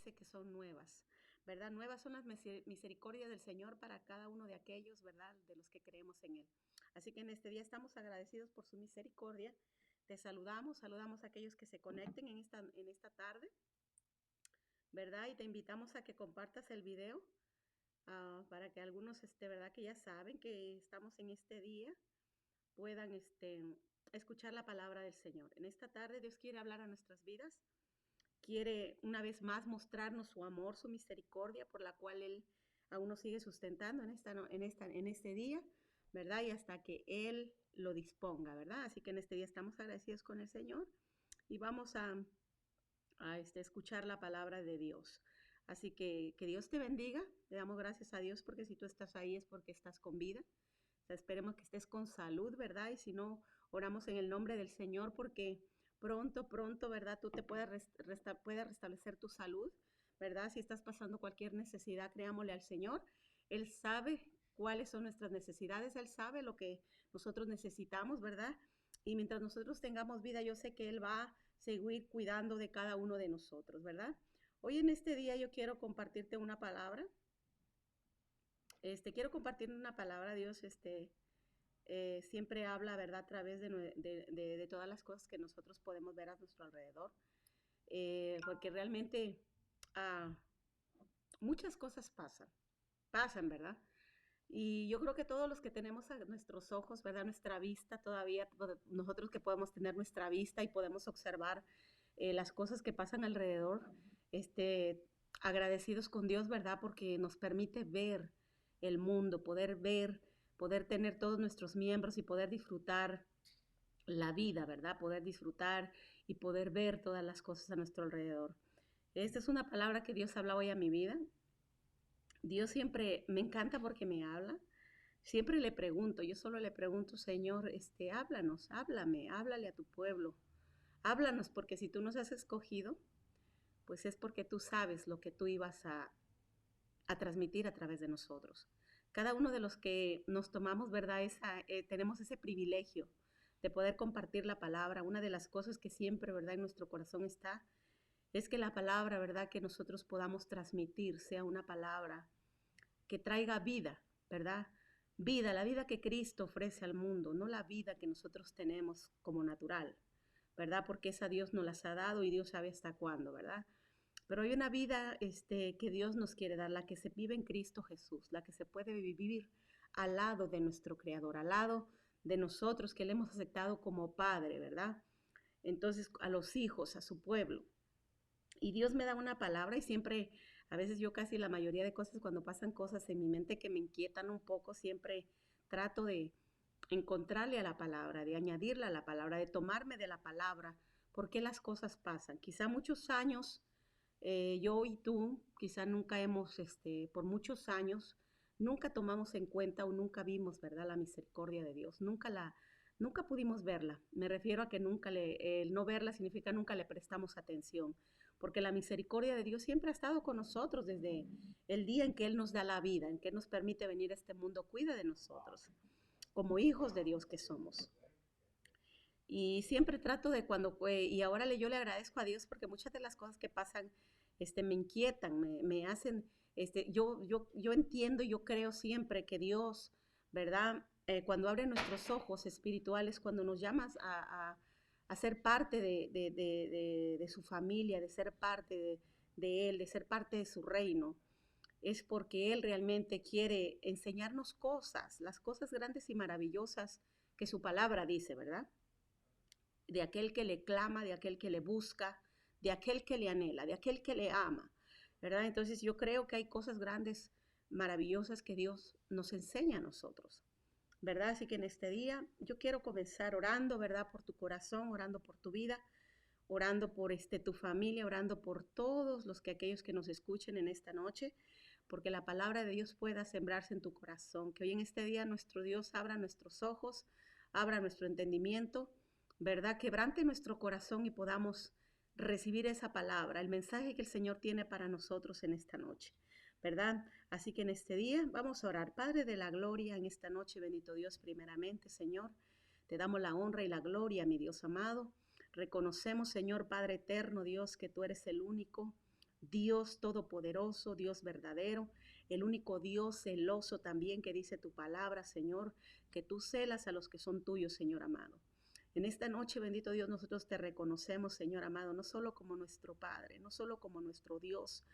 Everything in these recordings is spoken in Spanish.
dice que son nuevas, ¿verdad? Nuevas son las misericordias del Señor para cada uno de aquellos, ¿verdad? De los que creemos en Él. Así que en este día estamos agradecidos por su misericordia. Te saludamos a aquellos que se conecten en esta tarde, ¿verdad? Y te invitamos a que compartas el video para que algunos, ¿verdad? Que ya saben que estamos en este día, puedan escuchar la palabra del Señor. En esta tarde Dios quiere hablar a nuestras vidas, quiere una vez más mostrarnos su amor, su misericordia, por la cual Él aún nos sigue sustentando en este día, ¿verdad? Y hasta que Él lo disponga, ¿verdad? Así que en este día estamos agradecidos con el Señor y vamos a escuchar la palabra de Dios. Así que Dios te bendiga. Le damos gracias a Dios porque si tú estás ahí es porque estás con vida. O sea, esperemos que estés con salud, ¿verdad? Y si no, oramos en el nombre del Señor porque pronto, ¿verdad? Tú te puedes restablecer tu salud, ¿verdad? Si estás pasando cualquier necesidad, creámosle al Señor. Él sabe cuáles son nuestras necesidades, Él sabe lo que nosotros necesitamos, ¿verdad? Y mientras nosotros tengamos vida, yo sé que Él va a seguir cuidando de cada uno de nosotros, ¿verdad? Hoy en este día yo quiero compartirte una palabra. Quiero compartir una palabra, Dios, siempre habla, ¿verdad? A través de todas las cosas que nosotros podemos ver a nuestro alrededor. Porque realmente ah, muchas cosas pasan, ¿verdad? Y yo creo que todos los que tenemos a nuestros ojos, ¿verdad? Nuestra vista todavía, nosotros que podemos tener nuestra vista y podemos observar las cosas que pasan alrededor, agradecidos con Dios, ¿verdad? Porque nos permite ver el mundo, poder tener todos nuestros miembros y poder disfrutar la vida, ¿verdad? Poder disfrutar y poder ver todas las cosas a nuestro alrededor. Esta es una palabra que Dios habla hoy a mi vida. Dios siempre me encanta porque me habla. Siempre le pregunto, yo solo le pregunto, Señor, háblanos, háblale a tu pueblo. Háblanos, porque si tú nos has escogido, pues es porque tú sabes lo que tú ibas a transmitir a través de nosotros. Cada uno de los que nos tomamos, ¿verdad? Tenemos ese privilegio de poder compartir la palabra. Una de las cosas que siempre, ¿verdad? En nuestro corazón está, es que la palabra, ¿verdad? Que nosotros podamos transmitir sea una palabra que traiga vida, ¿verdad? Vida, la vida que Cristo ofrece al mundo, no la vida que nosotros tenemos como natural, ¿verdad? Porque esa Dios nos las ha dado y Dios sabe hasta cuándo, ¿verdad? Pero hay una vida que Dios nos quiere dar, la que se vive en Cristo Jesús, la que se puede vivir al lado de nuestro Creador, al lado de nosotros que le hemos aceptado como Padre, ¿verdad? Entonces, a los hijos, a su pueblo. Y Dios me da una palabra y siempre, a veces yo casi la mayoría de cosas, cuando pasan cosas en mi mente que me inquietan un poco, siempre trato de encontrarle a la palabra, de añadirle a la palabra, de tomarme de la palabra, por qué las cosas pasan. Quizá muchos años, yo y tú, quizá nunca hemos, por muchos años, nunca tomamos en cuenta o nunca vimos, ¿verdad?, la misericordia de Dios. Nunca pudimos verla. Me refiero a que el no verla significa nunca le prestamos atención, porque la misericordia de Dios siempre ha estado con nosotros desde el día en que Él nos da la vida, en que Él nos permite venir a este mundo, cuida de nosotros, como hijos de Dios que somos. Y siempre trato de y ahora yo le agradezco a Dios porque muchas de las cosas que pasan, me inquietan, me hacen, yo entiendo y yo creo siempre que Dios, ¿verdad? Cuando abre nuestros ojos espirituales, cuando nos llamas a ser parte de su familia, de ser parte de Él, de ser parte de su reino, es porque Él realmente quiere enseñarnos cosas, las cosas grandes y maravillosas que su palabra dice, ¿verdad? De aquel que le clama, de aquel que le busca, de aquel que le anhela, de aquel que le ama, ¿verdad? Entonces yo creo que hay cosas grandes, maravillosas que Dios nos enseña a nosotros, ¿verdad? Así que en este día yo quiero comenzar orando, ¿verdad? Por tu corazón, orando por tu vida, orando por tu familia, orando por todos aquellos que nos escuchen en esta noche, porque la palabra de Dios pueda sembrarse en tu corazón, que hoy en este día nuestro Dios abra nuestros ojos, abra nuestro entendimiento, ¿verdad? Quebrante nuestro corazón y podamos recibir esa palabra, el mensaje que el Señor tiene para nosotros en esta noche, ¿verdad? Así que en este día vamos a orar. Padre de la gloria, en esta noche, bendito Dios, primeramente, Señor, te damos la honra y la gloria, mi Dios amado. Reconocemos, Señor Padre eterno, Dios, que tú eres el único Dios todopoderoso, Dios verdadero, el único Dios celoso también que dice tu palabra, Señor, que tú celas a los que son tuyos, Señor amado. En esta noche, bendito Dios, nosotros te reconocemos, Señor amado, no solo como nuestro Padre, no solo como nuestro Dios,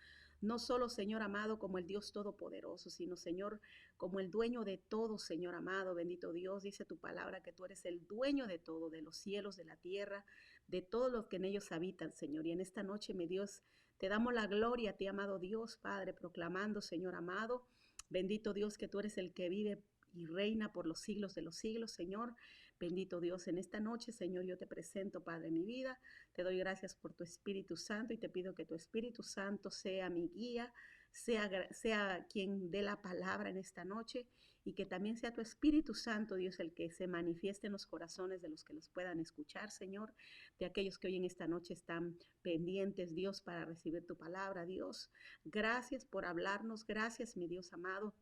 no solo, Señor amado, como el Dios todopoderoso, sino, Señor, como el dueño de todo, Señor amado, bendito Dios, dice tu palabra que tú eres el dueño de todo, de los cielos, de la tierra, de todos los que en ellos habitan, Señor. Y en esta noche, mi Dios, te damos la gloria a ti, amado Dios, Padre, proclamando, Señor amado, bendito Dios, que tú eres el que vive y reina por los siglos de los siglos, Señor. Bendito Dios, en esta noche, Señor, yo te presento, Padre, mi vida. Te doy gracias por tu Espíritu Santo y te pido que tu Espíritu Santo sea mi guía, sea quien dé la palabra en esta noche y que también sea tu Espíritu Santo, Dios, el que se manifieste en los corazones de los que los puedan escuchar, Señor, de aquellos que hoy en esta noche están pendientes, Dios, para recibir tu palabra, Dios. Gracias por hablarnos, gracias, mi Dios amado,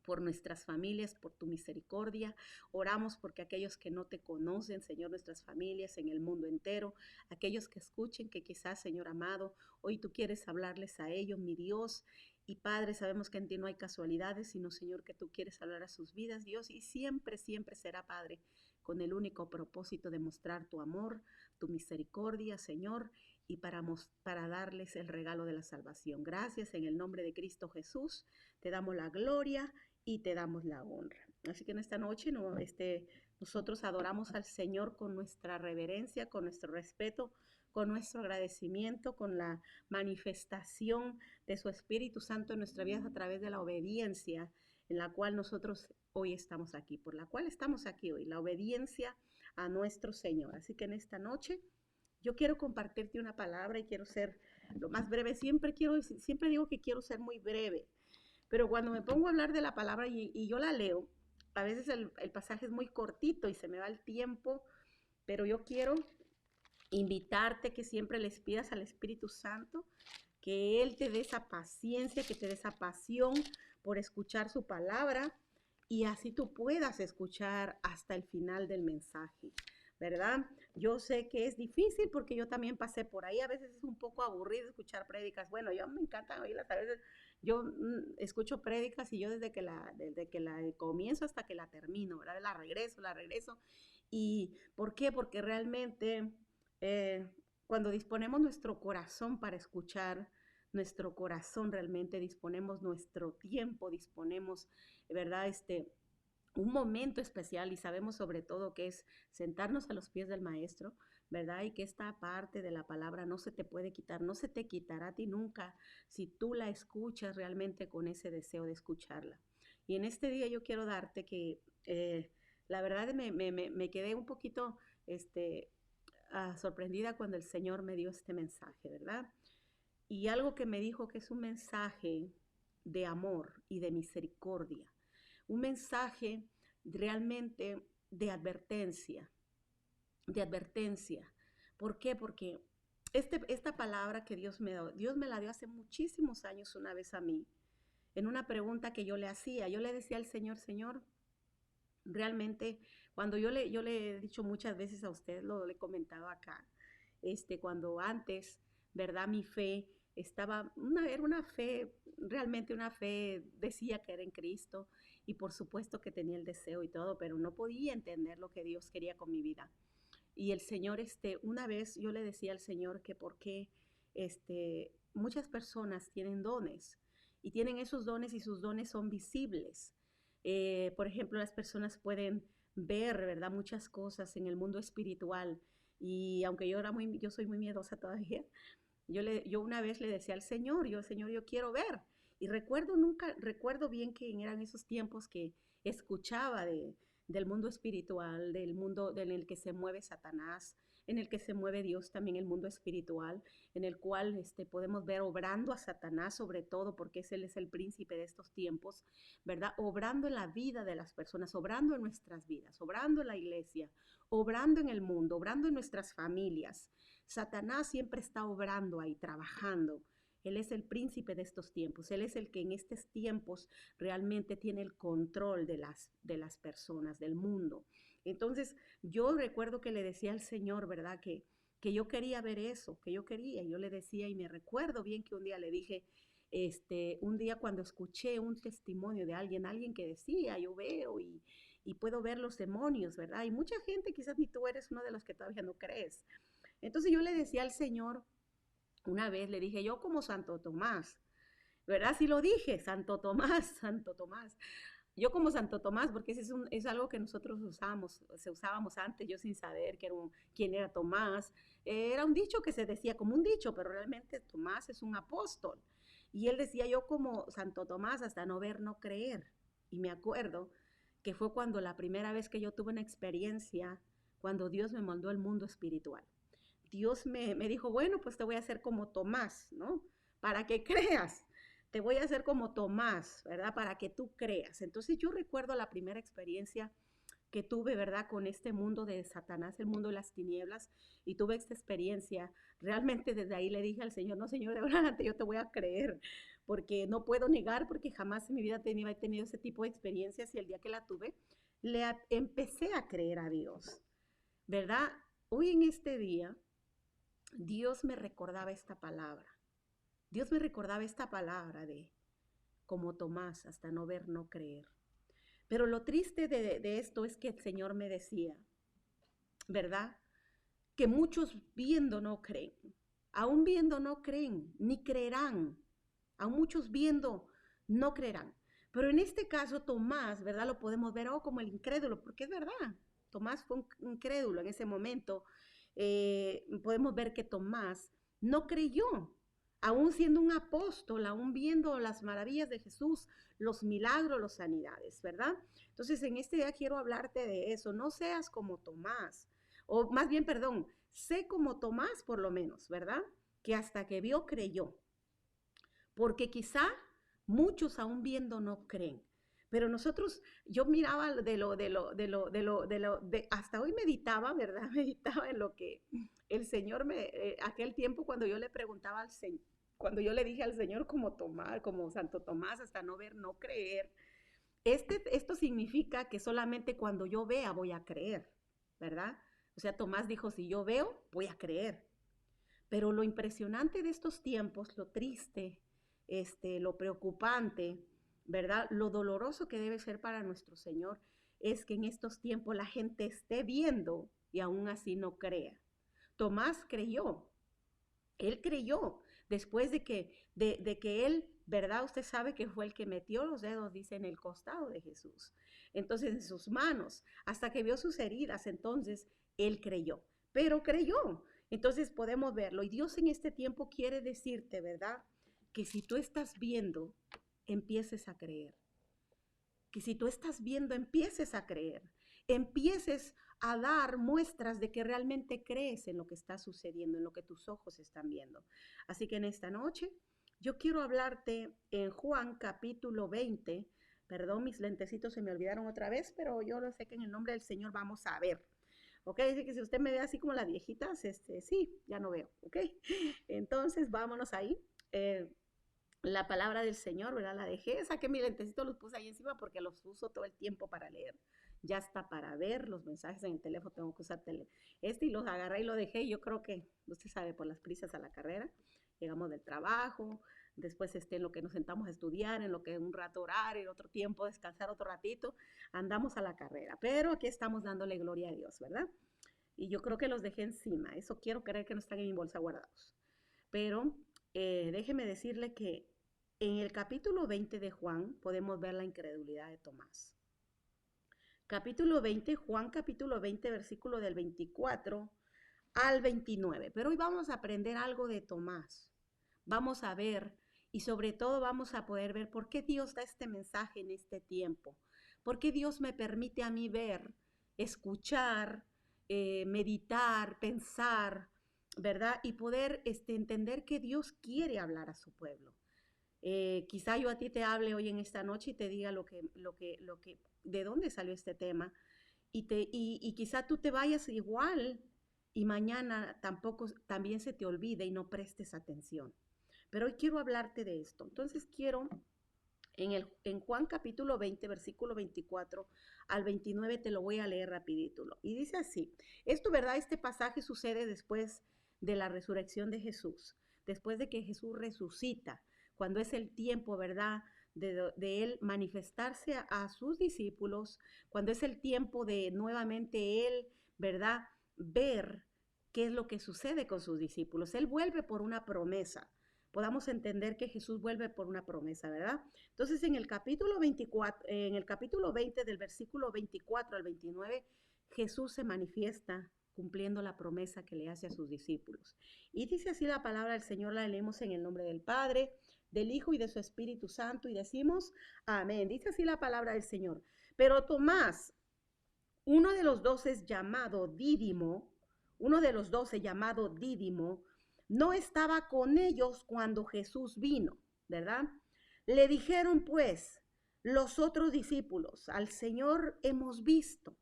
por nuestras familias, por tu misericordia. Oramos porque aquellos que no te conocen, Señor, nuestras familias en el mundo entero, aquellos que escuchen que quizás, Señor amado, hoy tú quieres hablarles a ellos, mi Dios. Y Padre, sabemos que en ti no hay casualidades, sino, Señor, que tú quieres hablar a sus vidas, Dios, y siempre, siempre será, Padre, con el único propósito de mostrar tu amor, tu misericordia, Señor, y para darles el regalo de la salvación. Gracias en el nombre de Cristo Jesús. Te damos la gloria y te damos la honra. Así que en esta noche nosotros adoramos al Señor con nuestra reverencia, con nuestro respeto, con nuestro agradecimiento, con la manifestación de su Espíritu Santo en nuestra vida a través de la obediencia en la cual nosotros hoy estamos aquí, por la cual estamos aquí hoy, la obediencia a nuestro Señor. Así que en esta noche yo quiero compartirte una palabra y quiero ser lo más breve. Siempre digo que quiero ser muy breve, pero cuando me pongo a hablar de la palabra y yo la leo, a veces el pasaje es muy cortito y se me va el tiempo, pero yo quiero invitarte que siempre les pidas al Espíritu Santo que Él te dé esa paciencia, que te dé esa pasión por escuchar su palabra y así tú puedas escuchar hasta el final del mensaje, ¿verdad? Yo sé que es difícil porque yo también pasé por ahí, a veces es un poco aburrido escuchar prédicas, bueno, yo me encanta oírlas, a veces yo escucho prédicas y yo desde que la comienzo hasta que la termino, ¿verdad? La regreso. ¿Y por qué? Porque realmente eh, cuando disponemos nuestro corazón para escuchar, nuestro corazón realmente disponemos nuestro tiempo, disponemos, ¿verdad? Un momento especial y sabemos sobre todo que es sentarnos a los pies del maestro, ¿verdad? Y que esta parte de la palabra no se te puede quitar, no se te quitará a ti nunca si tú la escuchas realmente con ese deseo de escucharla. Y en este día yo quiero darte que la verdad me quedé un poquito sorprendida cuando el Señor me dio este mensaje, ¿verdad? Y algo que me dijo que es un mensaje de amor y de misericordia, un mensaje realmente de advertencia, de advertencia. ¿Por qué? Porque esta palabra que Dios me la dio hace muchísimos años una vez a mí, en una pregunta que yo le hacía. Yo le decía al Señor, Señor, realmente, cuando yo le he dicho muchas veces a usted, lo he comentado acá, cuando antes, ¿verdad? Mi fe era una fe, realmente una fe, decía que era en Cristo y por supuesto que tenía el deseo y todo, pero no podía entender lo que Dios quería con mi vida. Y el Señor, una vez yo le decía al Señor que por qué, muchas personas tienen dones y tienen esos dones y sus dones son visibles. Por ejemplo, las personas pueden ver, ¿verdad? Muchas cosas en el mundo espiritual y aunque yo soy muy miedosa todavía, yo una vez le decía al Señor, Señor, yo quiero ver. Y recuerdo bien que eran esos tiempos que escuchaba del mundo espiritual, del mundo en el que se mueve Satanás, en el que se mueve Dios también, el mundo espiritual, en el cual podemos ver obrando a Satanás sobre todo, porque él es el príncipe de estos tiempos, ¿verdad? Obrando en la vida de las personas, obrando en nuestras vidas, obrando en la iglesia, obrando en el mundo, obrando en nuestras familias. Satanás siempre está obrando ahí, trabajando. Él es el príncipe de estos tiempos. Él es el que en estos tiempos realmente tiene el control de las personas, del mundo. Entonces, yo recuerdo que le decía al Señor, ¿verdad? Que que yo quería ver eso, que yo quería. Yo le decía, y me recuerdo bien que un día le dije, un día cuando escuché un testimonio de alguien que decía, yo veo y puedo ver los demonios, ¿verdad? Y mucha gente, quizás ni tú eres uno de los que todavía no crees. Entonces yo le decía al Señor, una vez le dije, yo como Santo Tomás, ¿verdad? Sí lo dije, Santo Tomás, Santo Tomás. Yo como Santo Tomás, porque ese es algo que nosotros usábamos antes, yo sin saber quién era Tomás. Era un dicho que se decía como un dicho, pero realmente Tomás es un apóstol. Y él decía, yo como Santo Tomás, hasta no ver, no creer. Y me acuerdo que fue cuando la primera vez que yo tuve una experiencia, cuando Dios me mandó al mundo espiritual. Dios me dijo, bueno, pues te voy a hacer como Tomás, ¿no? Para que creas. Te voy a hacer como Tomás, ¿verdad? Para que tú creas. Entonces yo recuerdo la primera experiencia que tuve, ¿verdad? Con este mundo de Satanás, el mundo de las tinieblas, y tuve esta experiencia. Realmente desde ahí le dije al Señor, no, Señor, de verdad yo te voy a creer, porque no puedo negar, porque jamás en mi vida he tenido ese tipo de experiencias, y el día que la tuve, empecé a creer a Dios, ¿verdad? Hoy en este día, Dios me recordaba esta palabra. Dios me recordaba esta palabra de como Tomás, hasta no ver, no creer. Pero lo triste de esto es que el Señor me decía, ¿verdad? Que muchos viendo no creen. Aún viendo no creen, ni creerán. Aún muchos viendo no creerán. Pero en este caso Tomás, ¿verdad? Lo podemos ver como el incrédulo, porque es verdad. Tomás fue un incrédulo en ese momento. Podemos ver que Tomás no creyó, aún siendo un apóstol, aún viendo las maravillas de Jesús, los milagros, las sanidades, ¿verdad? Entonces, en este día quiero hablarte de eso. No seas como Tomás, o más bien, perdón, sé como Tomás por lo menos, ¿verdad? Que hasta que vio, creyó. Porque quizá muchos aún viendo no creen. Pero nosotros, yo miraba hasta hoy meditaba, ¿verdad? Meditaba en lo que el Señor aquel tiempo cuando yo le preguntaba al Señor, cuando yo le dije al Señor como Tomás, como Santo Tomás, hasta no ver, no creer. Esto significa que solamente cuando yo vea voy a creer, ¿verdad? O sea, Tomás dijo, si yo veo, voy a creer. Pero lo impresionante de estos tiempos, lo triste, lo preocupante, ¿verdad? Lo doloroso que debe ser para nuestro Señor es que en estos tiempos la gente esté viendo y aún así no crea. Tomás creyó, él creyó después de que él, ¿verdad? Usted sabe que fue el que metió los dedos, dice, en el costado de Jesús. Entonces, en sus manos, hasta que vio sus heridas, entonces él creyó, pero creyó. Entonces podemos verlo. Y Dios en este tiempo quiere decirte, ¿verdad? Que si tú estás viendo, empieces a creer. Que si tú estás viendo, empieces a creer. Empieces a dar muestras de que realmente crees en lo que está sucediendo, en lo que tus ojos están viendo. Así que en esta noche yo quiero hablarte en Juan capítulo 20. Perdón, mis lentecitos se me olvidaron otra vez, pero yo lo sé que en el nombre del Señor vamos a ver. ¿Ok? Así que si usted me ve así como las viejitas, sí, ya no veo. ¿Ok? Entonces vámonos ahí. La palabra del Señor, ¿verdad? La dejé, saqué mi lentecito, los puse ahí encima porque los uso todo el tiempo para leer. Ya está para ver los mensajes en el teléfono, tengo que usar y los agarré y lo dejé. Yo creo que, usted sabe, por las prisas a la carrera, llegamos del trabajo, después en lo que nos sentamos a estudiar, en lo que un rato orar, en otro tiempo descansar otro ratito, andamos a la carrera. Pero aquí estamos dándole gloria a Dios, ¿verdad? Y yo creo que los dejé encima. Eso quiero creer que no están en mi bolsa guardados. Pero déjeme decirle que en el capítulo 20 de Juan podemos ver la incredulidad de Tomás. Capítulo 20, Juan capítulo 20, versículo del 24 al 29. Pero hoy vamos a aprender algo de Tomás. Vamos a ver y sobre todo vamos a poder ver por qué Dios da este mensaje en este tiempo. Por qué Dios me permite a mí ver, escuchar, meditar, pensar, ¿verdad? Y poder entender que Dios quiere hablar a su pueblo. Quizá yo a ti te hable hoy en esta noche y te diga de dónde salió este tema y quizá tú te vayas igual y mañana también se te olvide y no prestes atención. Pero hoy quiero hablarte de esto. Entonces quiero En Juan capítulo 20, versículo 24 al 29, te lo voy a leer rapidito. Y dice así, esto, ¿verdad? Este pasaje sucede después de la resurrección de Jesús, después de que Jesús resucita, cuando es el tiempo, ¿verdad? De él manifestarse a sus discípulos, cuando es el tiempo de nuevamente él, ¿verdad? Ver qué es lo que sucede con sus discípulos. Él vuelve por una promesa. Podamos entender que Jesús vuelve por una promesa, ¿verdad? Entonces, en el capítulo 24, en el capítulo 20, del versículo 24 al 29, Jesús se manifiesta cumpliendo la promesa que le hace a sus discípulos. Y dice así la palabra del Señor, la leemos en el nombre del Padre, del Hijo y de su Espíritu Santo, y decimos amén. Dice así la palabra del Señor. Pero Tomás, uno de los 12 llamado Dídimo, no estaba con ellos cuando Jesús vino, ¿verdad? Le dijeron pues los otros discípulos, al Señor hemos visto.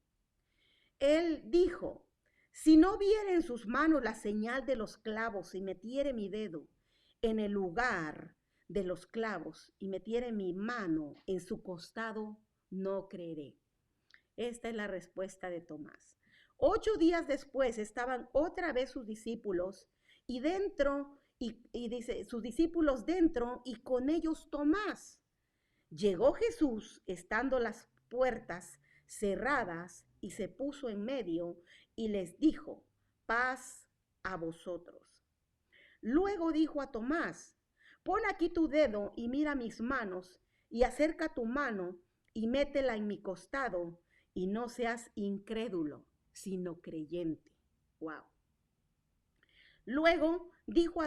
Él dijo, si no viere en sus manos la señal de los clavos y metiere mi dedo en el lugar de los clavos y metiere mi mano en su costado, no creeré. Esta es la respuesta de Tomás. 8 días después estaban otra vez sus discípulos y dice, sus discípulos dentro y con ellos Tomás. Llegó Jesús estando las puertas cerradas y se puso en medio y les dijo, paz a vosotros. Luego dijo a Tomás, pon aquí tu dedo y mira mis manos y acerca tu mano y métela en mi costado y no seas incrédulo, sino creyente. Wow. Luego dijo,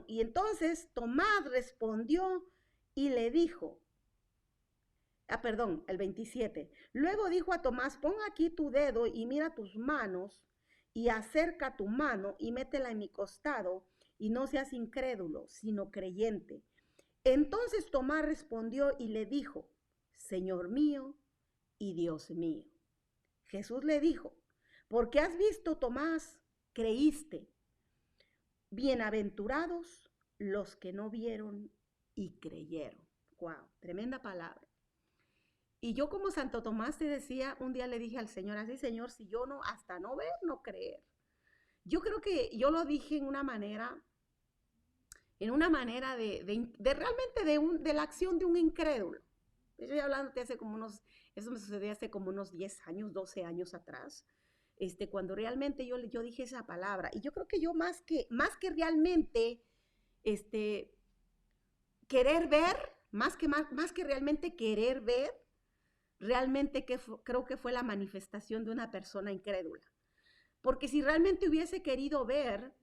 y entonces Tomás respondió y le dijo, el 27. Luego dijo a Tomás, pon aquí tu dedo y mira tus manos y acerca tu mano y métela en mi costado y no seas incrédulo, sino creyente. Entonces Tomás respondió y le dijo, Señor mío y Dios mío. Jesús le dijo, porque has visto, Tomás, creíste. Bienaventurados los que no vieron y creyeron. Wow, tremenda palabra. Y yo como Santo Tomás te decía, un día le dije al Señor, así Señor, si yo no, hasta no ver, no creer. Yo creo que yo lo dije en una manera de realmente de la acción de un incrédulo. Estoy hablando de eso me sucedió hace como unos 10 años, 12 años atrás, cuando realmente yo dije esa palabra. Y yo creo que yo más que realmente, querer ver, más que realmente querer ver, realmente creo que fue la manifestación de una persona incrédula. Porque si realmente hubiese querido ver,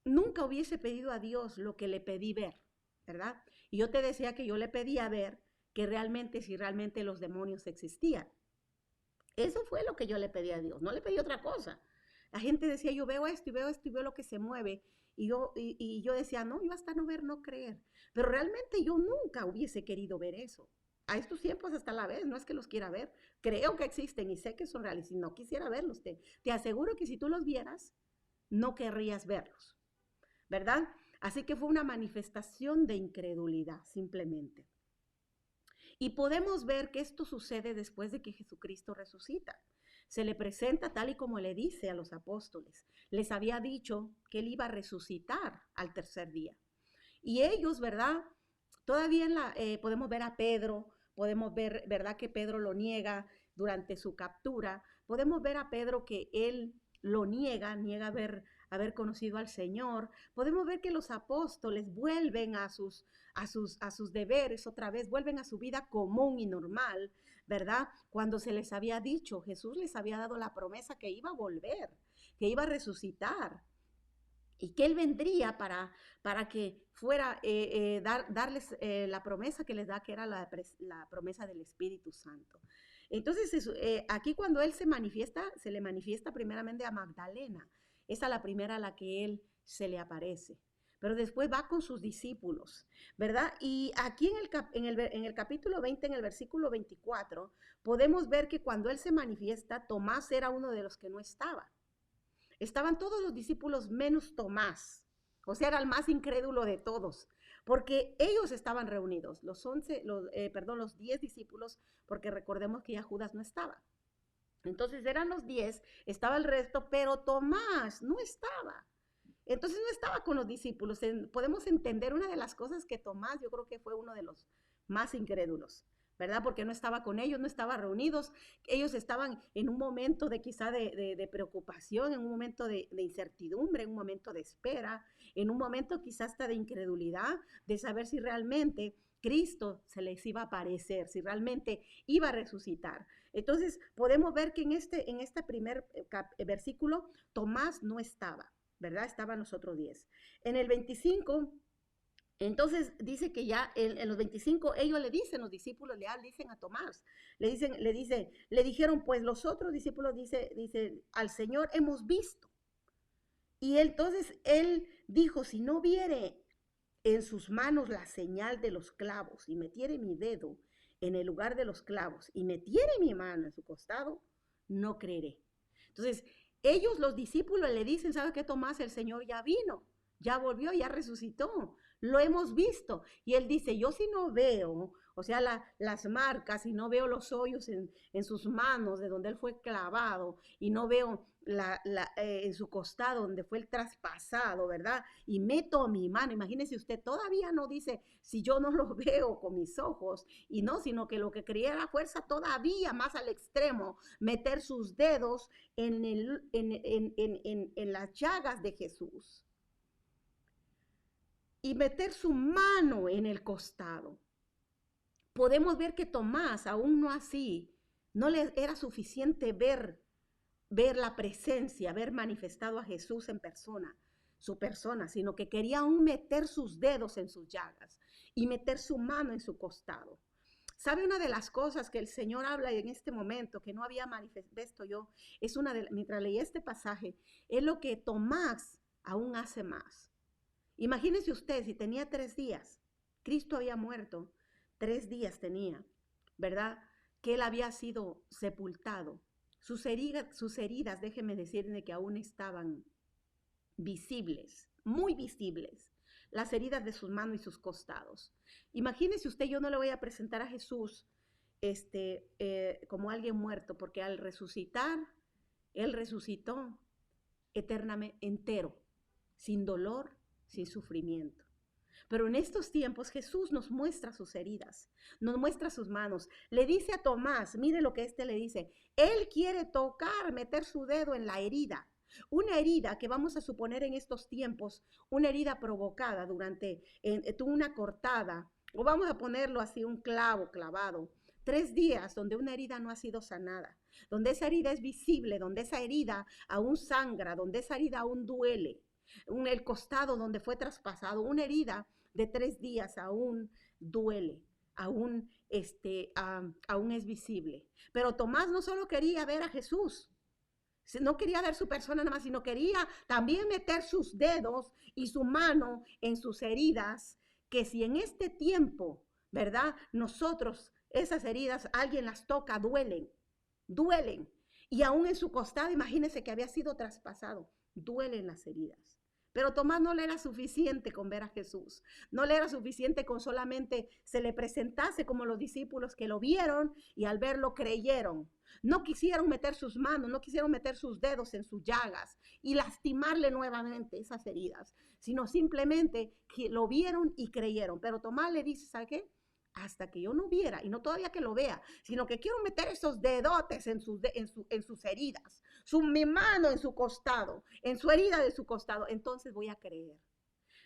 nunca hubiese pedido a Dios lo que le pedí ver, ¿verdad? Y yo te decía que yo le pedía ver que realmente, si realmente los demonios existían. Eso fue lo que yo le pedí a Dios, no le pedí otra cosa. La gente decía, yo veo esto y veo esto y veo lo que se mueve. Y yo decía, no, yo hasta no ver, no creer. Pero realmente yo nunca hubiese querido ver eso. A estos tiempos hasta la vez, no es que los quiera ver. Creo que existen y sé que son reales. Si no quisiera verlos, te aseguro que si tú los vieras, no querrías verlos, ¿verdad? Así que fue una manifestación de incredulidad, simplemente. Y podemos ver que esto sucede después de que Jesucristo resucita. Se le presenta tal y como le dice a los apóstoles. Les había dicho que él iba a resucitar al tercer día. Y ellos, ¿verdad? Todavía podemos ver a Pedro, podemos ver, ¿verdad? Que Pedro lo niega durante su captura. Podemos ver a Pedro que él lo niega haber conocido al Señor. Podemos ver que los apóstoles vuelven a sus deberes otra vez, vuelven a su vida común y normal, ¿verdad? Cuando se les había dicho, Jesús les había dado la promesa que iba a volver, que iba a resucitar y que él vendría para que fuera darles la promesa que les da, que era la promesa del Espíritu Santo. Entonces, aquí cuando él se le manifiesta primeramente a Magdalena. Esa es la primera a la que él se le aparece. Pero después va con sus discípulos, ¿verdad? Y aquí en el capítulo 20, en el versículo 24, podemos ver que cuando él se manifiesta, Tomás era uno de los que no estaba. Estaban todos los discípulos menos Tomás. O sea, era el más incrédulo de todos. porque ellos estaban reunidos, los 10 discípulos, porque recordemos que ya Judas no estaba. Entonces eran los 10, estaba el resto, pero Tomás no estaba. Entonces no estaba con los discípulos. Podemos entender una de las cosas que Tomás, yo creo que fue uno de los más incrédulos, ¿verdad? Porque no estaba con ellos, no estaba reunidos. Ellos estaban en un momento de quizá de preocupación, en un momento de incertidumbre, en un momento de espera, en un momento quizás hasta de incredulidad, de saber si realmente Cristo se les iba a aparecer, si realmente iba a resucitar. Entonces podemos ver que en este primer versículo Tomás no estaba, ¿verdad? Estaban los otros 10. En el 25, entonces dice que ya en los 25 ellos le dicen, los discípulos le dicen a Tomás, le dijeron, pues los otros discípulos dice al Señor hemos visto. Y entonces él dijo, si no viere en sus manos la señal de los clavos y metiere mi dedo en el lugar de los clavos y metiere mi mano en su costado, no creeré. Entonces, ellos, los discípulos, le dicen, ¿sabe qué, Tomás? El Señor ya vino, ya volvió, ya resucitó, lo hemos visto. Y él dice, yo si no veo, o sea, las marcas, y no veo los hoyos en sus manos de donde él fue clavado, y no veo en su costado donde fue el traspasado, ¿verdad? Y meto mi mano, imagínese usted, todavía no dice, si yo no lo veo con mis ojos, y no, sino que lo que quería era fuerza todavía más al extremo, meter sus dedos en las llagas de Jesús y meter su mano en el costado. Podemos ver que Tomás, aún no así, no le era suficiente ver la presencia, ver manifestado a Jesús en persona, su persona, sino que quería aún meter sus dedos en sus llagas y meter su mano en su costado. ¿Sabe una de las cosas que el Señor habla en este momento, que no había manifiesto yo? Mientras leí este pasaje, es lo que Tomás aún hace más. Imagínese usted, si tenía 3 días, Cristo había muerto, 3 días tenía, ¿verdad? Que él había sido sepultado. Sus heridas, déjeme decirle que aún estaban visibles, muy visibles, las heridas de sus manos y sus costados. Imagínese usted, yo no le voy a presentar a Jesús como alguien muerto, porque al resucitar, él resucitó eternamente, entero, sin dolor, sin sufrimiento. Pero en estos tiempos Jesús nos muestra sus heridas, nos muestra sus manos. Le dice a Tomás, mire lo que le dice, él quiere tocar, meter su dedo en la herida. Una herida que vamos a suponer en estos tiempos, una herida provocada tuvo una cortada, o vamos a ponerlo así, un clavo clavado. 3 días donde una herida no ha sido sanada, donde esa herida es visible, donde esa herida aún sangra, donde esa herida aún duele. El costado donde fue traspasado, una herida de 3 días aún duele, aún es visible. Pero Tomás no solo quería ver a Jesús, no quería ver su persona nada más, sino quería también meter sus dedos y su mano en sus heridas, que si en este tiempo, ¿verdad? Nosotros, esas heridas, alguien las toca, duelen. Y aún en su costado, imagínense que había sido traspasado, duelen las heridas. Pero Tomás no le era suficiente con ver a Jesús, no le era suficiente con solamente se le presentase como los discípulos que lo vieron y al verlo creyeron. No quisieron meter sus manos, no quisieron meter sus dedos en sus llagas y lastimarle nuevamente esas heridas, sino simplemente que lo vieron y creyeron. Pero Tomás le dice, ¿sabe qué? Hasta que yo no viera, y no todavía que lo vea, sino que quiero meter esos dedotes en sus heridas, mi mano en su costado, en su herida de su costado, entonces voy a creer.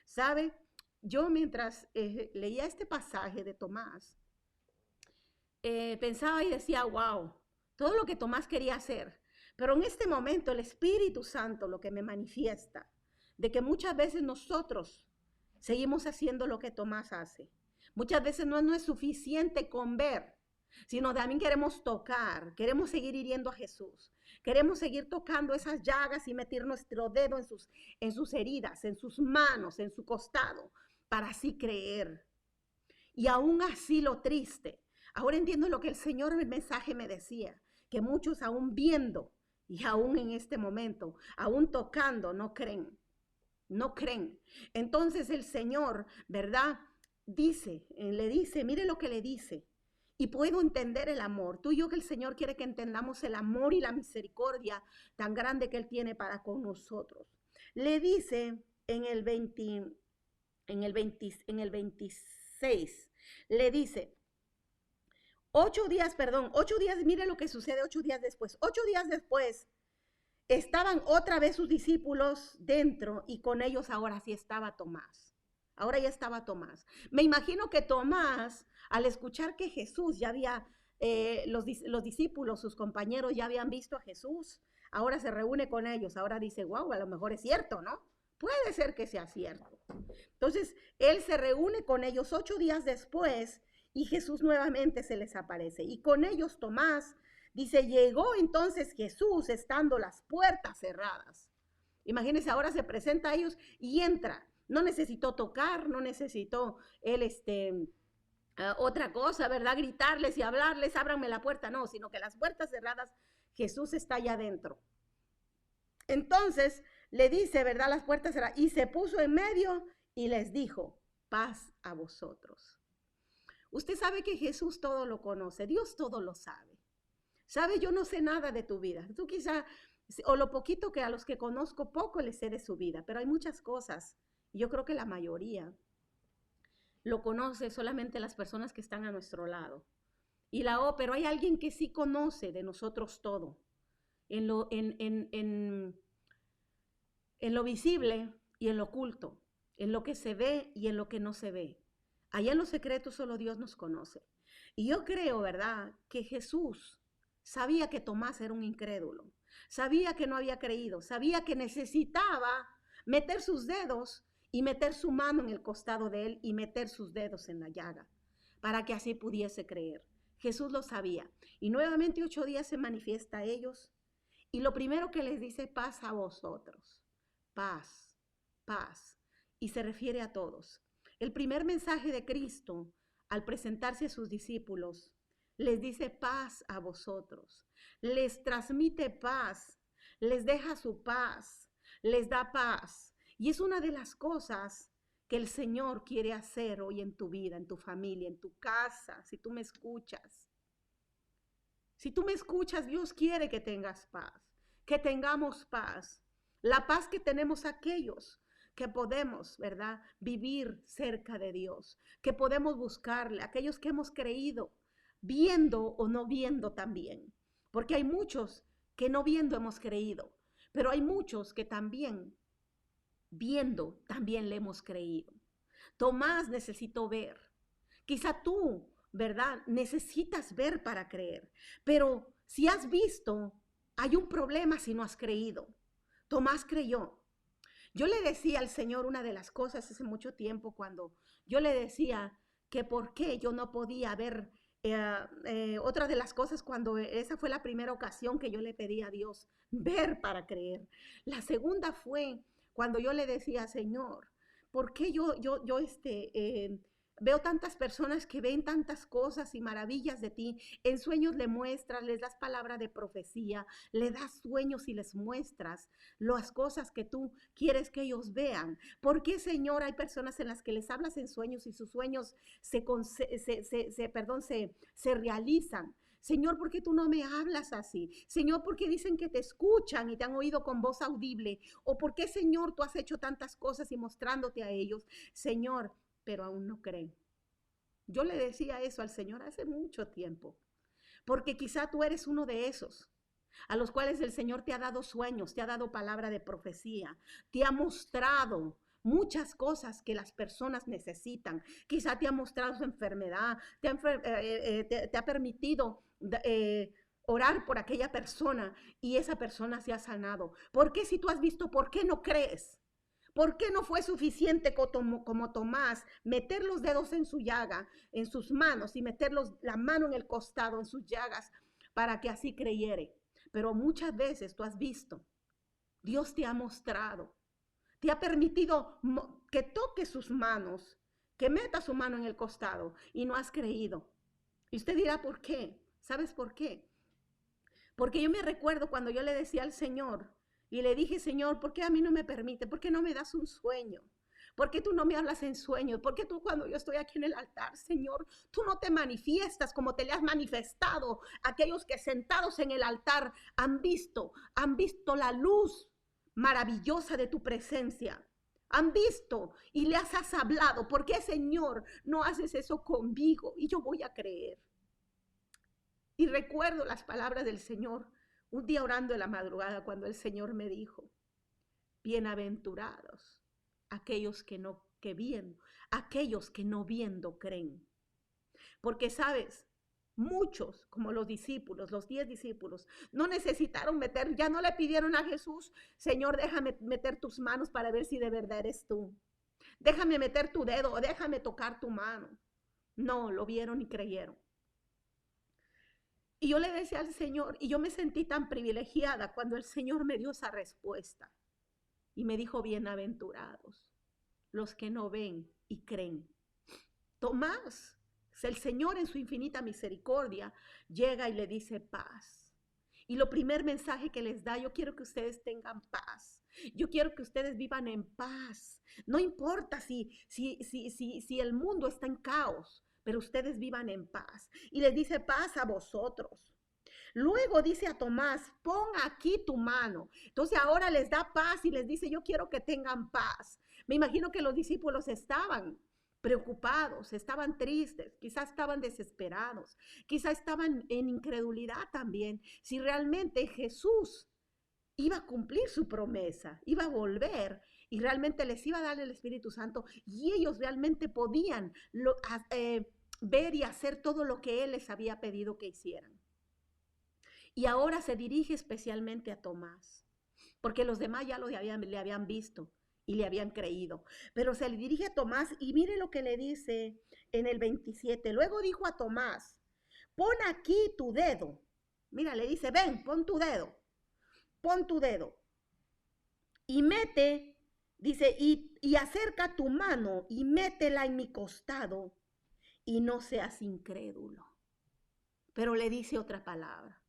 ¿Sabe? Yo mientras leía este pasaje de Tomás, pensaba y decía, wow, todo lo que Tomás quería hacer, pero en este momento el Espíritu Santo lo que me manifiesta, de que muchas veces nosotros seguimos haciendo lo que Tomás hace. Muchas veces no es suficiente con ver, sino también queremos tocar, queremos seguir hiriendo a Jesús, queremos seguir tocando esas llagas y meter nuestro dedo en sus heridas, en sus manos, en su costado, para así creer. Y aún así lo triste, ahora entiendo lo que el Señor en el mensaje me decía, que muchos aún viendo y aún en este momento, aún tocando, no creen. no creen. Entonces el Señor, ¿verdad? Le dice, mire lo que le dice. Y puedo entender el amor. Tú y yo, que el Señor quiere que entendamos el amor y la misericordia tan grande que Él tiene para con nosotros. Le dice en el 26, le dice, 8 días, mire lo que sucede 8 días después. 8 días después, estaban otra vez sus discípulos dentro y con ellos ahora sí estaba Tomás. Ahora ya estaba Tomás. Me imagino que Tomás, al escuchar que Jesús ya había, los discípulos, sus compañeros ya habían visto a Jesús, ahora se reúne con ellos, ahora dice, wow, a lo mejor es cierto, ¿no? Puede ser que sea cierto. Entonces, él se reúne con ellos 8 días después y Jesús nuevamente se les aparece. Y con ellos Tomás, dice, llegó entonces Jesús estando las puertas cerradas. Imagínense, ahora se presenta a ellos y entra. No necesitó tocar, no necesitó él otra cosa, ¿verdad? Gritarles y hablarles, ábranme la puerta, no, sino que las puertas cerradas, Jesús está allá adentro. Entonces le dice, ¿verdad? Las puertas cerradas, y se puso en medio y les dijo, paz a vosotros. Usted sabe que Jesús todo lo conoce, Dios todo lo sabe. Sabe, yo no sé nada de tu vida. Tú quizá, o lo poquito que a los que conozco, poco les sé de su vida, pero hay muchas cosas. Yo creo que la mayoría lo conoce solamente las personas que están a nuestro lado. Pero hay alguien que sí conoce de nosotros todo. En lo visible y en lo oculto, en lo que se ve y en lo que no se ve. Allá en los secretos solo Dios nos conoce. Y yo creo, ¿verdad?, que Jesús sabía que Tomás era un incrédulo, sabía que no había creído, sabía que necesitaba meter sus dedos y meter su mano en el costado de él y meter sus dedos en la llaga, para que así pudiese creer. Jesús lo sabía. Y nuevamente 8 días se manifiesta a ellos. Y lo primero que les dice, paz a vosotros. Paz, paz. Y se refiere a todos. El primer mensaje de Cristo, al presentarse a sus discípulos, les dice paz a vosotros. Les transmite paz, les deja su paz, les da paz. Y es una de las cosas que el Señor quiere hacer hoy en tu vida, en tu familia, en tu casa, si tú me escuchas. Si tú me escuchas, Dios quiere que tengas paz, que tengamos paz. La paz que tenemos aquellos que podemos, ¿verdad?, vivir cerca de Dios, que podemos buscarle, aquellos que hemos creído, viendo o no viendo también. Porque hay muchos que no viendo hemos creído, pero hay muchos que también viendo también le hemos creído. Tomás necesitó ver. Quizá tú, ¿verdad?, necesitas ver para creer. Pero si has visto, hay un problema si no has creído. Tomás creyó. Yo le decía al Señor una de las cosas hace mucho tiempo, cuando yo le decía que por qué yo no podía ver. Otra de las cosas, cuando esa fue la primera ocasión que yo le pedí a Dios ver para creer. La segunda fue cuando yo le decía, Señor, ¿por qué veo tantas personas que ven tantas cosas y maravillas de ti? En sueños le muestras, les das palabra de profecía, le das sueños y les muestras las cosas que tú quieres que ellos vean. ¿Por qué, Señor, hay personas en las que les hablas en sueños y sus sueños se realizan? Señor, ¿por qué tú no me hablas así? Señor, ¿por qué dicen que te escuchan y te han oído con voz audible? ¿O por qué, Señor, tú has hecho tantas cosas y mostrándote a ellos? Señor, pero aún no creen. Yo le decía eso al Señor hace mucho tiempo, porque quizá tú eres uno de esos a los cuales el Señor te ha dado sueños, te ha dado palabra de profecía, te ha mostrado muchas cosas que las personas necesitan. Quizá te ha mostrado su enfermedad, te ha permitido orar por aquella persona y esa persona se ha sanado. ¿Por qué, si tú has visto, por qué no crees? ¿Por qué no fue suficiente como Tomás meter los dedos en su llaga, en sus manos, y meter la mano en el costado, en sus llagas, para que así creyere? Pero muchas veces tú has visto, Dios te ha mostrado, te ha permitido que toques sus manos, que meta su mano en el costado y no has creído. Y usted dirá, ¿por qué? ¿Sabes por qué? Porque yo me recuerdo cuando yo le decía al Señor Y le dije, Señor, ¿por qué a mí no me permite? ¿Por qué no me das un sueño? ¿Por qué tú no me hablas en sueños? ¿Por qué tú cuando yo estoy aquí en el altar, Señor, tú no te manifiestas como te le has manifestado a aquellos que sentados en el altar han visto la luz maravillosa de tu presencia? Han visto y les has hablado. ¿Por qué, Señor, no haces eso conmigo? Y yo voy a creer. Y recuerdo las palabras del Señor un día orando en la madrugada cuando el Señor me dijo, bienaventurados aquellos aquellos que no viendo creen. Porque sabes, muchos, como los discípulos, los 10 discípulos, no necesitaron ya no le pidieron a Jesús, Señor, déjame meter tus manos para ver si de verdad eres tú. Déjame meter tu dedo o déjame tocar tu mano. No, lo vieron y creyeron. Y yo le decía al Señor, y yo me sentí tan privilegiada cuando el Señor me dio esa respuesta. Y me dijo, bienaventurados los que no ven y creen. Tomás, el Señor en su infinita misericordia, llega y le dice paz. Y lo primer mensaje que les da, yo quiero que ustedes tengan paz. Yo quiero que ustedes vivan en paz. No importa si el mundo está en caos, pero ustedes vivan en paz. Y les dice paz a vosotros. Luego dice a Tomás, pon aquí tu mano. Entonces ahora les da paz y les dice, yo quiero que tengan paz. Me imagino que los discípulos estaban preocupados, estaban tristes, quizás estaban desesperados, quizás estaban en incredulidad también, si realmente Jesús iba a cumplir su promesa, iba a volver y realmente les iba a dar el Espíritu Santo y ellos realmente podían ver y hacer todo lo que Él les había pedido que hicieran. Y ahora se dirige especialmente a Tomás, porque los demás ya le habían visto y le habían creído. Pero se le dirige a Tomás y mire lo que le dice en el 27. Luego dijo a Tomás, pon aquí tu dedo. Mira, le dice, ven, pon tu dedo. Pon tu dedo. Y mete, dice, y acerca tu mano y métela en mi costado y no seas incrédulo. Pero le dice otra palabra,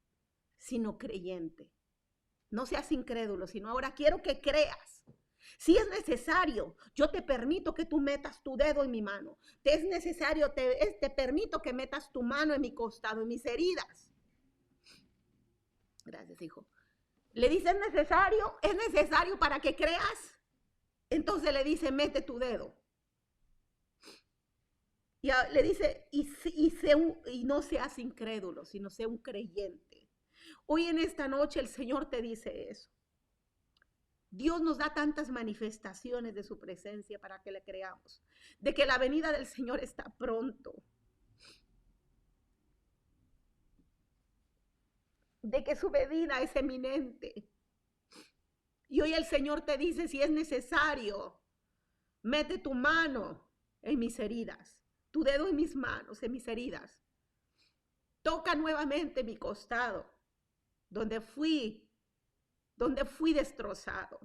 sino creyente. No seas incrédulo, sino ahora quiero que creas. Si es necesario, yo te permito que tú metas tu dedo en mi mano. Te es necesario, te permito que metas tu mano en mi costado, en mis heridas. Gracias, hijo. Le dice, es necesario para que creas. Entonces le dice, mete tu dedo. Y le dice, y no seas incrédulo, sino sé un creyente. Hoy en esta noche el Señor te dice eso. Dios nos da tantas manifestaciones de su presencia para que le creamos, de que la venida del Señor está pronto, de que su venida es eminente. Y hoy el Señor te dice, si es necesario, mete tu mano en mis heridas, tu dedo en mis manos, en mis heridas. Toca nuevamente mi costado, donde fui destrozado.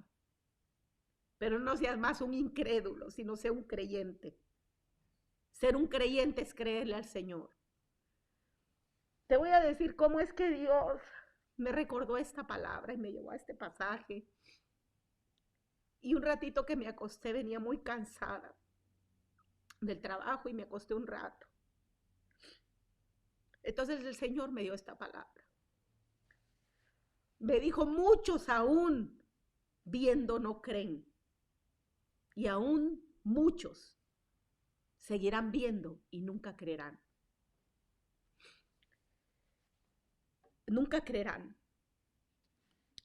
Pero no seas más un incrédulo, sino sé un creyente. Ser un creyente es creerle al Señor. Te voy a decir cómo es que Dios me recordó esta palabra y me llevó a este pasaje. Y un ratito que me acosté, venía muy cansada del trabajo y me acosté un rato. Entonces el Señor me dio esta palabra. Me dijo, muchos aún viendo no creen. Y aún muchos seguirán viendo y nunca creerán. Nunca creerán.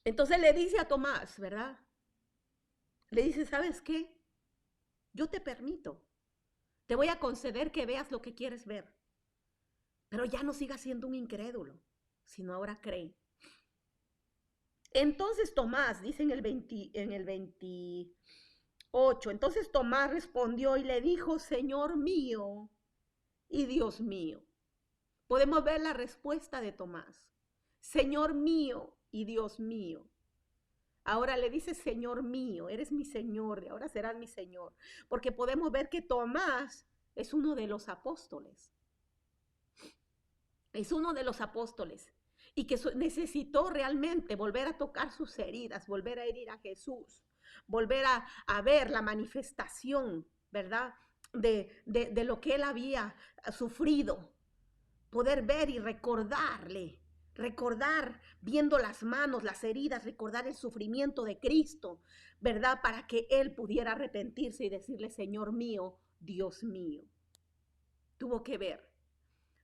Entonces le dice a Tomás, ¿verdad? Le dice, ¿sabes qué? Yo te permito. Te voy a conceder que veas lo que quieres ver. Pero ya no sigas siendo un incrédulo, sino ahora cree. Entonces Tomás, dice en el 28, entonces Tomás respondió y le dijo, Señor mío y Dios mío. Podemos ver la respuesta de Tomás. Señor mío y Dios mío. Ahora le dice, Señor mío, eres mi Señor, de ahora serás mi Señor. Porque podemos ver que Tomás es uno de los apóstoles. Es uno de los apóstoles. y que necesitó realmente volver a tocar sus heridas, volver a herir a Jesús, volver a ver la manifestación, ¿verdad? De lo que él había sufrido, poder ver y recordarle, recordar viendo las manos, las heridas, recordar el sufrimiento de Cristo, ¿verdad? Para que él pudiera arrepentirse y decirle, Señor mío, Dios mío. Tuvo que ver.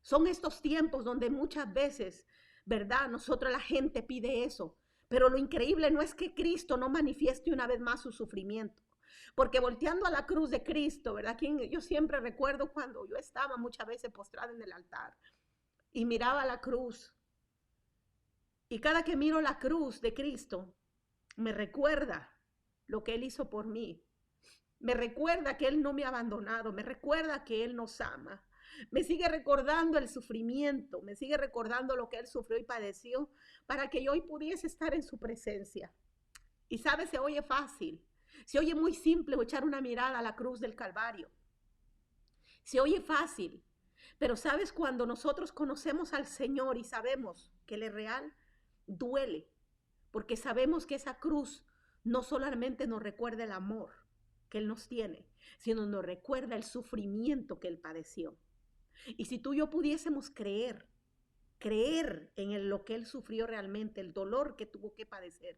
Son estos tiempos donde muchas veces, ¿verdad? Nosotros la gente pide eso, pero lo increíble no es que Cristo no manifieste una vez más su sufrimiento. Porque volteando a la cruz de Cristo, ¿verdad? Yo siempre recuerdo cuando yo estaba muchas veces postrada en el altar y miraba la cruz. Y cada que miro la cruz de Cristo, me recuerda lo que Él hizo por mí. Me recuerda que Él no me ha abandonado, me recuerda que Él nos ama. Me sigue recordando el sufrimiento, me sigue recordando lo que Él sufrió y padeció para que yo hoy pudiese estar en su presencia. Y sabe, se oye fácil, se oye muy simple echar una mirada a la cruz del Calvario. Se oye fácil, pero sabes, cuando nosotros conocemos al Señor y sabemos que Él es real, duele, porque sabemos que esa cruz no solamente nos recuerda el amor que Él nos tiene, sino nos recuerda el sufrimiento que Él padeció. Y si tú y yo pudiésemos creer en lo que Él sufrió realmente, el dolor que tuvo que padecer,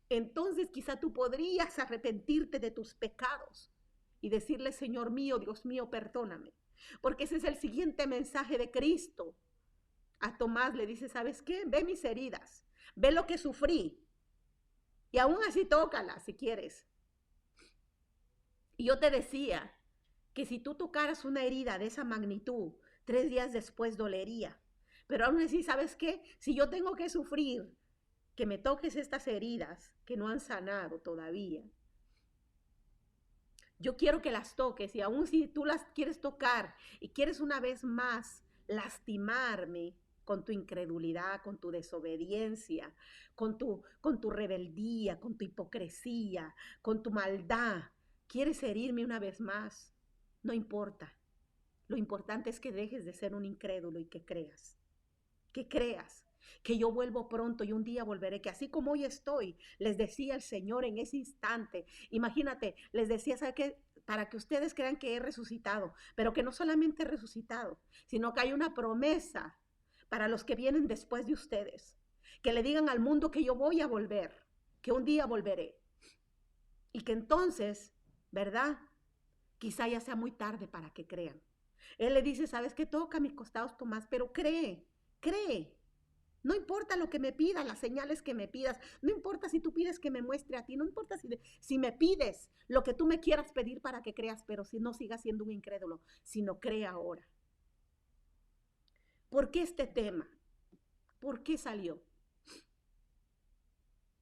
entonces quizá tú podrías arrepentirte de tus pecados y decirle, Señor mío, Dios mío, perdóname. Porque ese es el siguiente mensaje de Cristo. A Tomás le dice, ¿sabes qué? Ve mis heridas, ve lo que sufrí y aún así tócalas si quieres. Y yo te decía que si tú tocaras una herida de esa magnitud, 3 días después dolería. Pero aún así, ¿sabes qué? Si yo tengo que sufrir, que me toques estas heridas que no han sanado todavía, yo quiero que las toques, y aún si tú las quieres tocar y quieres una vez más lastimarme con tu incredulidad, con tu desobediencia, con tu rebeldía, con tu hipocresía, con tu maldad, quieres herirme una vez más, no importa. Lo importante es que dejes de ser un incrédulo y que creas que yo vuelvo pronto y un día volveré, que así como hoy estoy, les decía el Señor en ese instante. Imagínate, les decía, ¿sabe qué? Para que ustedes crean que he resucitado, pero que no solamente he resucitado, sino que hay una promesa para los que vienen después de ustedes, que le digan al mundo que yo voy a volver, que un día volveré. Y que entonces, ¿verdad? Quizá ya sea muy tarde para que crean. Él le dice, ¿sabes qué? Toca mis costados, Tomás, pero cree. No importa lo que me pidas, las señales que me pidas, no importa si tú pides que me muestre a ti, no importa si me pides lo que tú me quieras pedir para que creas, pero si no sigas siendo un incrédulo, sino cree ahora. ¿Por qué este tema? ¿Por qué salió?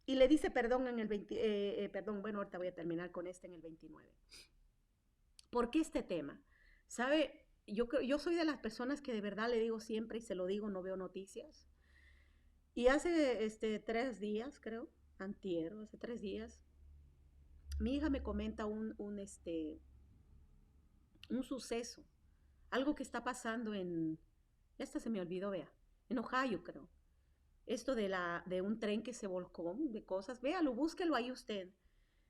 Y le dice perdón en el 20, bueno, ahorita voy a terminar con este en el 29. ¿Por qué este tema? ¿Sabe? Yo soy de las personas que de verdad le digo siempre y se lo digo, no veo noticias. Y hace 3 días, creo, hace 3 días, mi hija me comenta un suceso, algo que está pasando ya hasta se me olvidó, vea, en Ohio, creo. Esto de un tren que se volcó, de cosas, véalo, búsquelo ahí usted,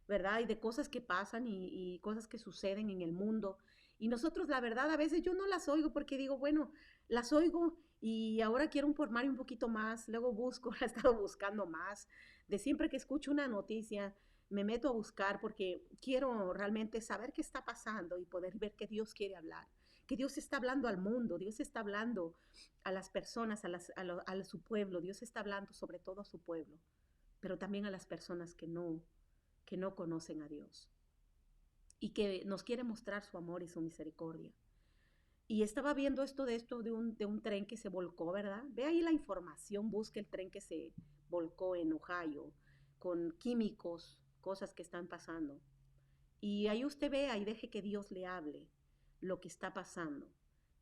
¿verdad? Y de cosas que pasan y cosas que suceden en el mundo. Y nosotros, la verdad, a veces yo no las oigo porque digo, bueno, las oigo y ahora quiero informarme un poquito más, luego busco, la he estado buscando más, de siempre que escucho una noticia, me meto a buscar porque quiero realmente saber qué está pasando y poder ver que Dios quiere hablar, que Dios está hablando al mundo, Dios está hablando a las personas, a su pueblo, Dios está hablando sobre todo a su pueblo, pero también a las personas que no conocen a Dios y que nos quiere mostrar su amor y su misericordia. Y estaba viendo de un tren que se volcó, ¿verdad? Ve ahí la información, busque el tren que se volcó en Ohio, con químicos, cosas que están pasando. Y ahí usted vea y deje que Dios le hable lo que está pasando.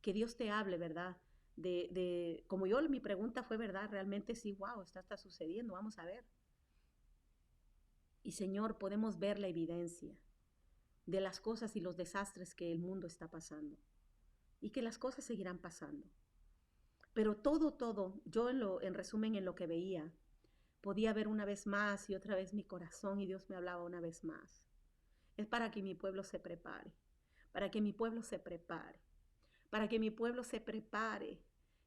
Que Dios te hable, ¿verdad? Como yo, mi pregunta fue, ¿verdad? Realmente sí, wow, está sucediendo, vamos a ver. Y Señor, podemos ver la evidencia de las cosas y los desastres que el mundo está pasando y que las cosas seguirán pasando. Pero todo, yo en resumen en lo que veía, podía ver una vez más y otra vez mi corazón y Dios me hablaba una vez más. Es para que mi pueblo se prepare, para que mi pueblo se prepare, para que mi pueblo se prepare,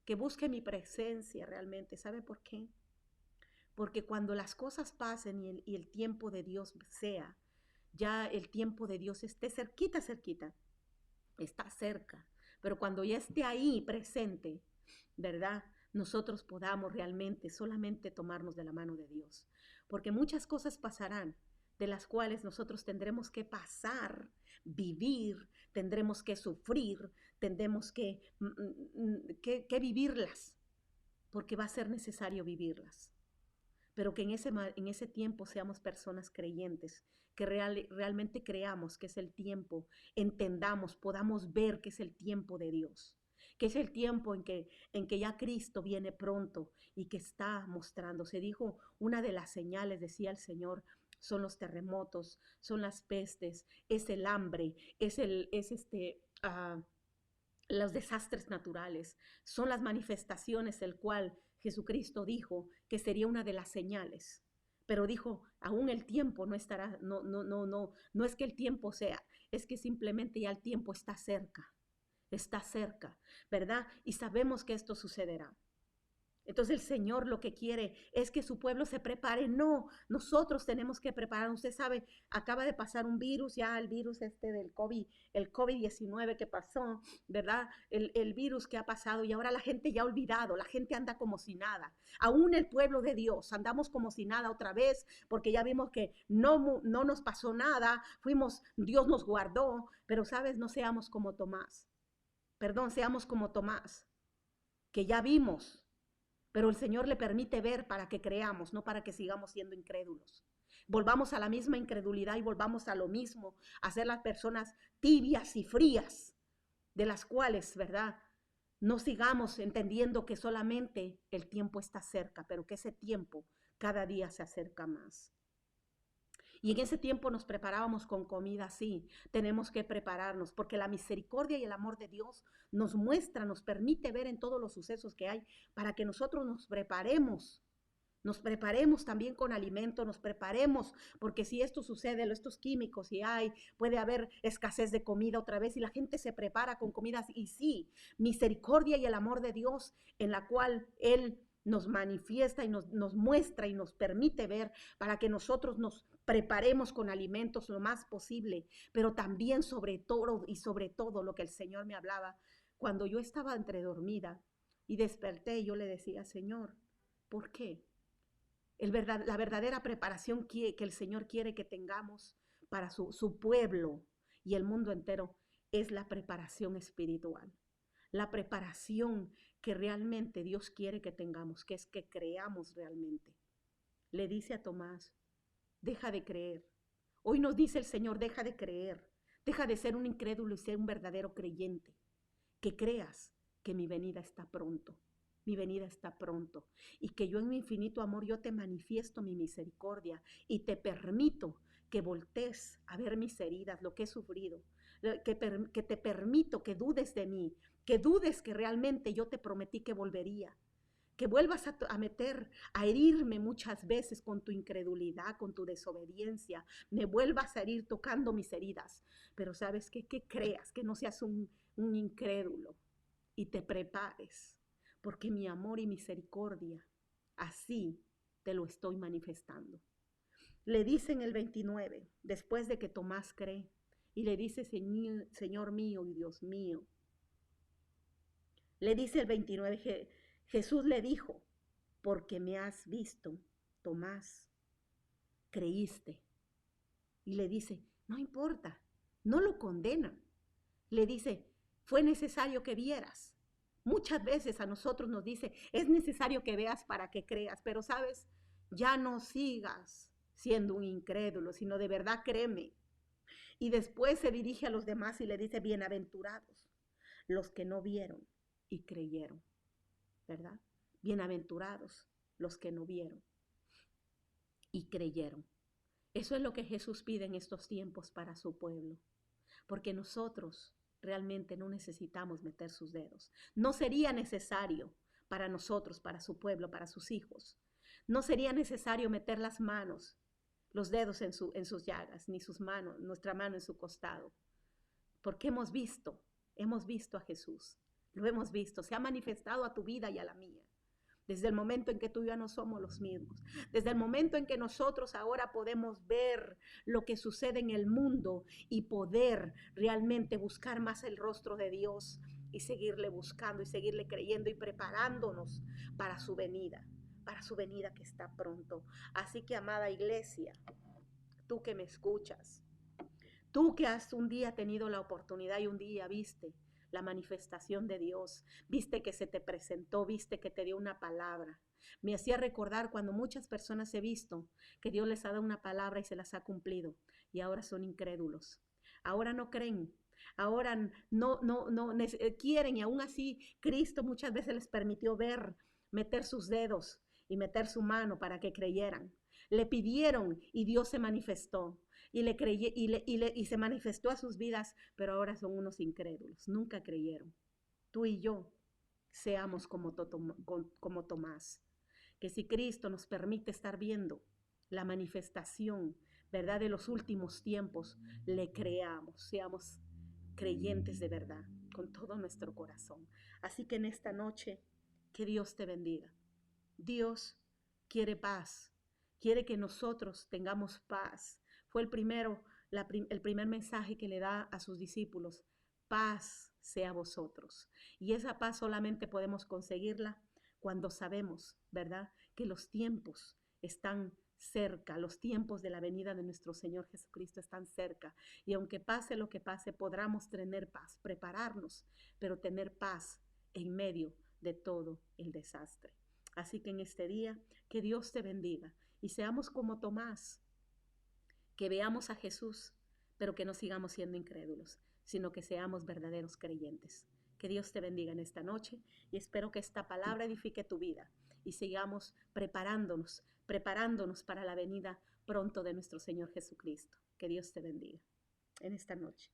que busque mi presencia realmente. ¿Sabe por qué? Porque cuando las cosas pasen y el tiempo de Dios sea, ya el tiempo de Dios esté cerquita, cerquita, está cerca, pero cuando ya esté ahí presente, ¿verdad? Nosotros podamos realmente solamente tomarnos de la mano de Dios, porque muchas cosas pasarán de las cuales nosotros tendremos que pasar, vivir, tendremos que sufrir, tendremos que vivirlas, porque va a ser necesario vivirlas, pero que en ese tiempo seamos personas creyentes, que realmente creamos que es el tiempo, entendamos, podamos ver que es el tiempo de Dios, que es el tiempo en que ya Cristo viene pronto y que está mostrándose. Dijo, una de las señales, decía el Señor, son los terremotos, son las pestes, es el hambre, los desastres naturales, son las manifestaciones el cual Jesucristo dijo que sería una de las señales. Pero dijo, aún el tiempo no estará, no es que el tiempo sea, es que simplemente ya el tiempo está cerca, ¿verdad? Y sabemos que esto sucederá. Entonces el Señor lo que quiere es que su pueblo se prepare. No, nosotros tenemos que prepararnos. Usted sabe, acaba de pasar un virus, ya el virus del COVID, el COVID-19 que pasó, ¿verdad? El virus que ha pasado y ahora la gente ya ha olvidado, la gente anda como si nada. Aún el pueblo de Dios andamos como si nada otra vez porque ya vimos que no nos pasó nada, Dios nos guardó, pero sabes, no seamos como Tomás. Perdón, seamos como Tomás, que ya vimos. Pero el Señor le permite ver para que creamos, no para que sigamos siendo incrédulos. Volvamos a la misma incredulidad y volvamos a lo mismo, a ser las personas tibias y frías, de las cuales, ¿verdad? No sigamos entendiendo que solamente el tiempo está cerca, pero que ese tiempo cada día se acerca más. Y en ese tiempo nos preparábamos con comida, sí, tenemos que prepararnos, porque la misericordia y el amor de Dios nos muestra, nos permite ver en todos los sucesos que hay, para que nosotros nos preparemos también con alimento, nos preparemos, porque si esto sucede, estos químicos, puede haber escasez de comida otra vez y la gente se prepara con comidas, y sí, misericordia y el amor de Dios en la cual Él nos manifiesta y nos muestra y nos permite ver para que nosotros nos preparemos con alimentos lo más posible, pero también sobre todo lo que el Señor me hablaba, cuando yo estaba dormida y desperté, yo le decía, Señor, ¿por qué? La verdadera preparación que el Señor quiere que tengamos para su pueblo y el mundo entero es la preparación espiritual. La preparación que realmente Dios quiere que tengamos, que es que creamos realmente. Le dice a Tomás, deja de creer. Hoy nos dice el Señor, deja de creer. Deja de ser un incrédulo y ser un verdadero creyente. Que creas que mi venida está pronto. Mi venida está pronto y que yo en mi infinito amor yo te manifiesto mi misericordia y te permito que voltees a ver mis heridas, lo que he sufrido, que te permito que dudes de mí, que dudes que realmente yo te prometí que volvería, que vuelvas a herirme muchas veces con tu incredulidad, con tu desobediencia, me vuelvas a herir tocando mis heridas, pero sabes qué, que creas, que no seas un incrédulo y te prepares, porque mi amor y misericordia, así te lo estoy manifestando. Le dice en el 29, después de que Tomás cree, y le dice, Señor mío y Dios mío. Le dice el 29, Jesús le dijo, porque me has visto, Tomás, creíste. Y le dice, no importa, no lo condena. Le dice, fue necesario que vieras. Muchas veces a nosotros nos dice, es necesario que veas para que creas, pero sabes, ya no sigas siendo un incrédulo, sino de verdad créeme. Y después se dirige a los demás y le dice, bienaventurados los que no vieron y creyeron, ¿verdad? Bienaventurados los que no vieron y creyeron. Eso es lo que Jesús pide en estos tiempos para su pueblo, porque nosotros realmente no necesitamos meter sus dedos. No sería necesario, para nosotros, para su pueblo, para sus hijos. No sería necesario meter las manos, los dedos en sus llagas, ni sus manos, nuestra mano en su costado, porque hemos visto a Jesús, lo hemos visto, se ha manifestado a tu vida y a la mía. Desde el momento en que tú y yo no somos los mismos, desde el momento en que nosotros ahora podemos ver lo que sucede en el mundo y poder realmente buscar más el rostro de Dios y seguirle buscando y seguirle creyendo y preparándonos para su venida que está pronto. Así que, amada iglesia, tú que me escuchas, tú que has un día tenido la oportunidad y un día viste la manifestación de Dios, viste que se te presentó, viste que te dio una palabra. Me hacía recordar cuando muchas personas he visto que Dios les ha dado una palabra y se las ha cumplido y ahora son incrédulos. Ahora no creen, ahora no quieren y aún así Cristo muchas veces les permitió ver, meter sus dedos y meter su mano para que creyeran. Le pidieron y Dios se manifestó y le creyó y se manifestó a sus vidas, pero ahora son unos incrédulos, nunca creyeron. Tú y yo seamos como Tomás, que si Cristo nos permite estar viendo la manifestación, ¿verdad?, de los últimos tiempos, le creamos, seamos creyentes de verdad, con todo nuestro corazón. Así que en esta noche, que Dios te bendiga. Dios quiere paz, quiere que nosotros tengamos paz. Fue el primer mensaje que le da a sus discípulos: paz sea vosotros. Y esa paz solamente podemos conseguirla cuando sabemos, ¿verdad?, que los tiempos están cerca, los tiempos de la venida de nuestro Señor Jesucristo están cerca. Y aunque pase lo que pase, podremos tener paz, prepararnos, pero tener paz en medio de todo el desastre. Así que en este día, que Dios te bendiga y seamos como Tomás, que veamos a Jesús, pero que no sigamos siendo incrédulos, sino que seamos verdaderos creyentes. Que Dios te bendiga en esta noche y espero que esta palabra edifique tu vida y sigamos preparándonos para la venida pronto de nuestro Señor Jesucristo. Que Dios te bendiga en esta noche.